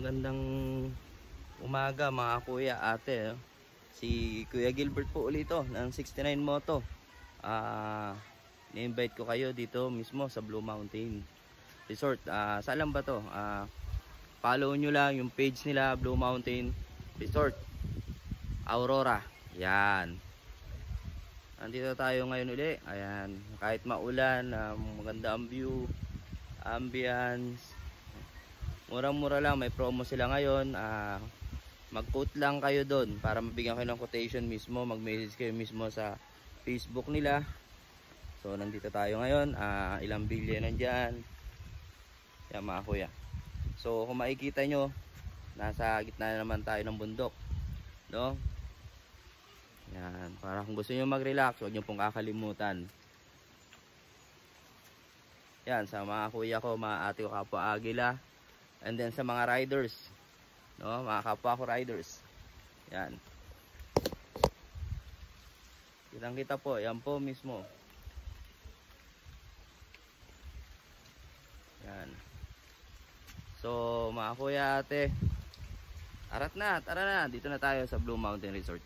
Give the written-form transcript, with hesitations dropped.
Magandang umaga mga kuya, ate. Si Kuya Gilbert po ulit ito ng 69 Moto. Ni-invite ko kayo dito mismo sa Blue Mountain Resort. Saan lang ba to? Follow nyo lang yung page nila, Blue Mountain Resort Aurora. Yan. Nandito tayo ngayon uli. Ayan. Kahit maulan, maganda ang view, ambience. Murang-mura lang, may promo sila ngayon. Mag-quote lang kayo doon para mabigyan kayo ng quotation mismo. Mag-message kayo mismo sa Facebook nila. So nandito tayo ngayon. Ilang bilya nandyan. Yan mga kuya. So kung makikita nyo, nasa gitna na naman tayo ng bundok, no? Yan, para kung gusto nyo mag-relax, huwag nyo pong kakalimutan. Yan, sa mga kuya ko, mga ate ko, kapwa Agila. And then sa mga riders, no, mga kapwa ko riders. Yan. Kitang-kita po, yan po mismo. Yan. So, mga kuya, ate, tara na, dito na tayo sa Blue Mountain Resort.